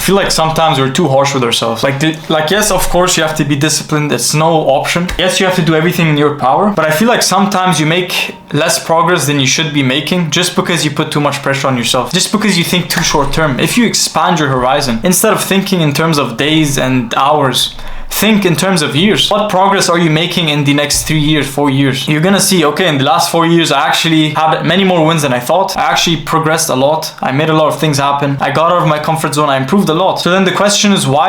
I feel like sometimes we're too harsh with ourselves. Like yes, of course you have to be disciplined. It's no option. Yes, you have to do everything in your power. But I feel like sometimes you make less progress than you should be making just because you put too much pressure on yourself. Just because you think too short term. If you expand your horizon, instead of thinking in terms of days and hours, think in terms of years. What progress are you making in the next 3 years, 4 years? You're gonna see, okay, in the last 4 years, I actually had many more wins than I thought. I actually progressed a lot. I made a lot of things happen. I got out of my comfort zone. I improved a lot. So then the question is, why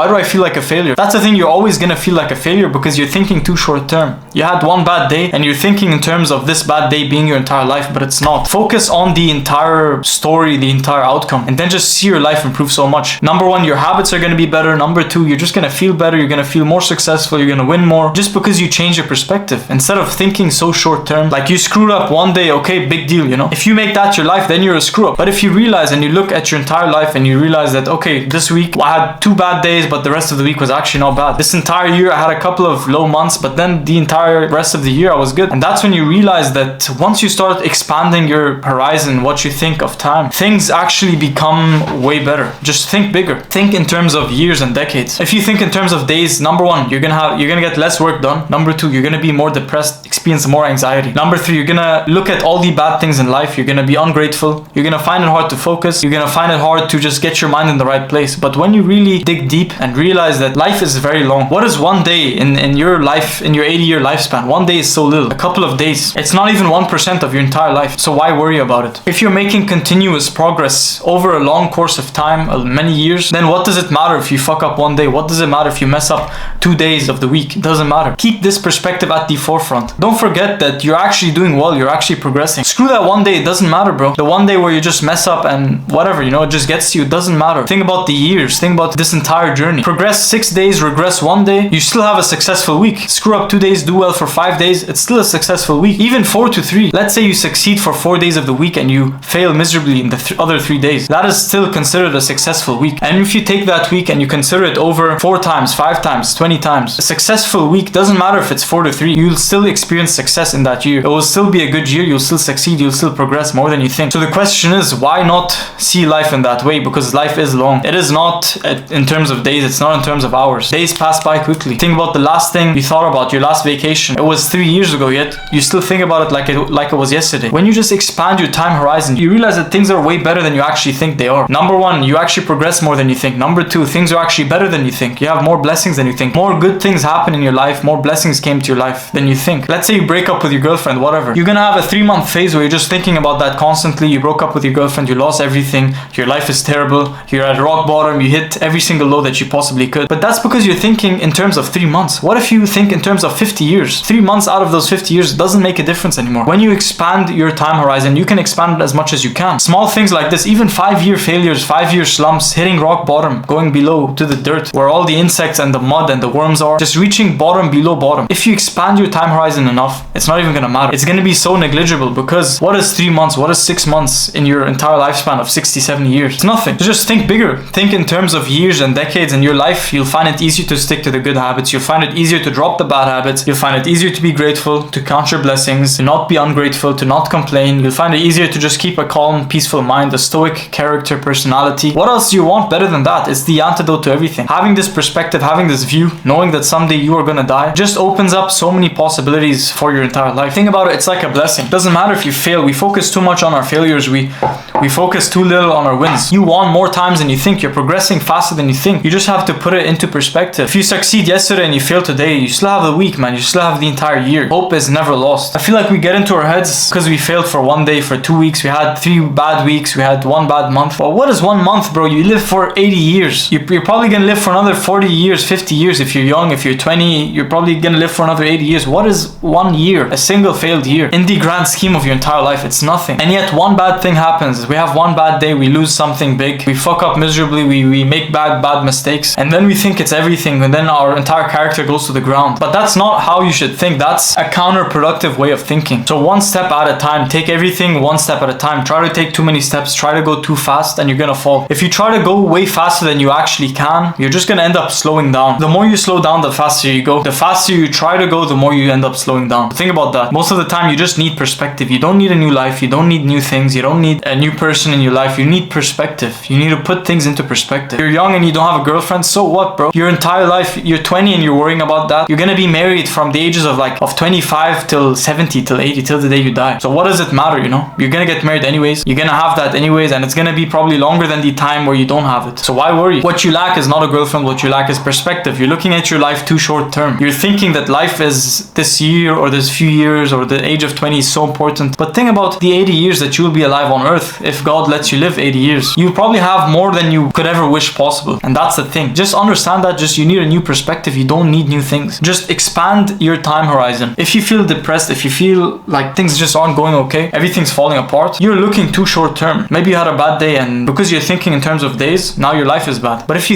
do I feel like a failure? That's the thing. You're always gonna feel like a failure because you're thinking too short term. You had one bad day and you're thinking in terms of this bad day being your entire life, but it's not. Focus on the entire story, the entire outcome, and then just see your life improve so much. Number one, your habits are gonna be better. Number two, you're just gonna feel better, you're gonna feel more successful, you're gonna win more, just because you change your perspective. Instead of thinking so short term, like you screwed up one day, okay, big deal, you know. If you make that your life, then you're a screw up. But if you realize and you look at your entire life and you realize that, okay, this week I had 2 bad days, but the rest of the week was actually not bad. This entire year I had a couple of low months, but then the entire rest of the year I was good. And that's when you realize that once you start expanding your horizon, what you think of time, things actually become way better. Just think bigger. Think in terms of years and decades. If you think in terms of days, number one, you're gonna get less work done. Number two, you're gonna be more depressed, experience more anxiety. Number three, you're gonna look at all the bad things in life. You're gonna be ungrateful. You're gonna find it hard to focus. You're gonna find it hard to just get your mind in the right place. But when you really dig deep and realize that life is very long, what is one day in your life, in your 80-year lifespan? One day is so little. A couple of days. It's not even 1% of your entire life. So why worry about it? If you're making continuous progress over a long course of time, many years, then what does it matter if you fuck up one day? What does it matter if you mess up 2 days of the week? It doesn't matter. Keep this perspective at the forefront. Don't forget that you're actually doing well. You're actually progressing. Screw that one day. It doesn't matter, bro. The one day where you just mess up and whatever, you know, it just gets to you. It doesn't matter. Think about the years. Think about this entire journey. Progress 6 days, regress 1 day. You still have a successful week. Screw up 2 days, do well for 5 days. It's still a successful week. Even 4 to 3. Let's say you succeed for 4 days of the week and you fail miserably in the other 3 days. That is still considered a successful week. And if you take that week and you consider it over 4 times, 5 times, 20 times, a successful week doesn't matter if it's 4 to 3. You'll still experience success in that year. It will still be a good year. You'll still succeed. You'll still progress more than you think. So the question is, why not see life in that way? Because life is long. It is not in terms of days. It's not in terms of hours. Days pass by quickly. Think about the last thing you thought about, your last vacation. It was 3 years ago, yet you still think about it like it was yesterday. When you just expand your time horizon, you realize that things are way better than you actually think they are. Number one, you actually progress more than you think. Number two, things are actually better than you think. You have more blessings than you think. More good things happen in your life. More blessings came to your life than you think. Let's say you break up with your girlfriend, whatever. You're gonna have a 3-month phase where you're just thinking about that constantly. You broke up with your girlfriend. You lost everything. Your life is terrible. You're at rock bottom. You hit every single low that you possibly could. But that's because you're thinking in terms of 3 months. What if you think in terms of 50 years? 3 months out of those 50 years doesn't make a difference anymore. When you expand your time horizon, you can expand it as much as you can. Small things like this, even 5-year failures, 5-year slumps, hitting rock bottom, going below to the dirt, where all the insects and the mud and the worms are, just reaching bottom below bottom. If you expand your time horizon enough, it's not even gonna matter. It's gonna be so negligible because what is 3 months? What is 6 months in your entire lifespan of 60, 70 years? It's nothing. So just think bigger. Think in terms of years and decades in your life. You'll find it easier to stick to the good habits. You'll find it easier to drop the bad habits. You'll find it easier to be grateful, to count your blessings, to not be ungrateful, to not complain. You'll find it easier to just keep a calm, peaceful mind, a stoic character, personality. What else do you want better than that? It's the antidote to everything. Having this perspective, having this view, knowing that someday you are gonna die, just opens up so many possibilities for your entire life. Think about it, it's like a blessing. It doesn't matter if you fail. We focus too much on our failures. We focus too little on our wins. You won more times than you think. You're progressing faster than you think. You just have to put it into perspective. If you succeed yesterday and you fail today, you still have the week, man. You still have the entire year. Hope is never lost. I feel like we get into our heads because we failed for 1 day, for 2 weeks. We had 3 bad weeks. We had 1 bad month. Well, what is 1 month, bro? You live for 80 years. You're probably gonna live for another 40 years, 50 years. If you're young, if you're 20, you're probably gonna live for another 80 years. What is 1 year? A single failed year. In the grand scheme of your entire life, it's nothing. And yet one bad thing happens. We have 1 bad day. We lose something big. We fuck up miserably. We make bad mistakes. And then we think it's everything. And then our entire character goes to the ground. But that's not how you should think. That's a counterproductive way of thinking. So 1 step at a time. Take everything 1 step at a time. Try to take too many steps. Try to go too fast and you're gonna fall. If you try to go way faster than you actually can, you're just gonna end up slowing down. The more you slow down, the faster you go. The faster you try to go, the more you end up slowing down. Think about that. Most of the time, you just need perspective. You don't need a new life. You don't need new things. You don't need a new person in your life, you need perspective. You need to put things into perspective. You're young and you don't have a girlfriend, so what, bro? Your entire life, you're 20 and you're worrying about that. You're gonna be married from the ages of 25 till 70, till 80, till the day you die. So what does it matter, you know? You're gonna get married anyways. You're gonna have that anyways, and it's gonna be probably longer than the time where you don't have it. So why worry? What you lack is not a girlfriend. What you lack is perspective. You're looking at your life too short term. You're thinking that life is this year or this few years or the age of 20 is so important. But think about the 80 years that you'll be alive on earth. If God lets you live 80 years, you probably have more than you could ever wish possible. And that's the thing. Just understand that you need a new perspective. You don't need new things. Just expand your time horizon. If you feel depressed, if you feel like things just aren't going okay, everything's falling apart, you're looking too short term. Maybe you had a bad day, and because you're thinking in terms of days, now your life is bad. But if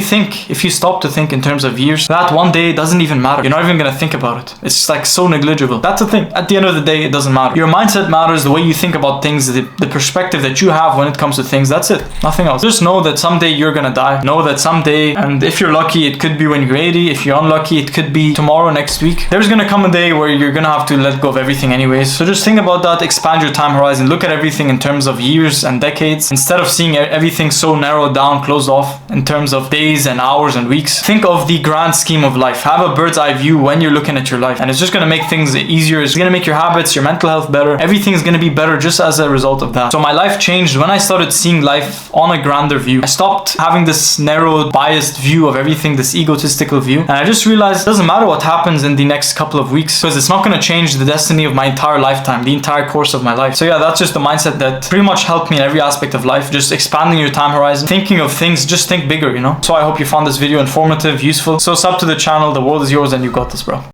you stop to think in terms of years, that one day doesn't even matter. You're not even gonna think about it. It's so negligible. That's the thing. At the end of the day, it doesn't matter. Your mindset matters, the way you think about things, the perspective that you have when it comes to things. That's it. Nothing else. Just know that someday you're gonna die. Know that someday, and if you're lucky, it could be when you're 80. If you're unlucky, it could be tomorrow, next week. There's gonna come a day where you're gonna have to let go of everything anyways. So just think about that. Expand your time horizon. Look at everything in terms of years and decades instead of seeing everything so narrowed down, closed off in terms of days and hours and weeks. Think of the grand scheme of life. Have a bird's eye view when you're looking at your life, and it's just gonna make things easier. It's gonna make your habits, your mental health better. Everything is gonna be better just as a result of that. So my life changed when I started seeing life on a grander view. I stopped having this narrowed, biased view of everything, this egotistical view, and I just realized it doesn't matter what happens in the next couple of weeks, because it's not gonna change the destiny of my entire lifetime, the entire course of my life. So yeah, that's just the mindset that pretty much helped me in every aspect of life. Just expanding your time horizon, thinking of things, just think bigger, you know? So I hope you found this video informative, useful. So sub to the channel, the world is yours and you got this, bro.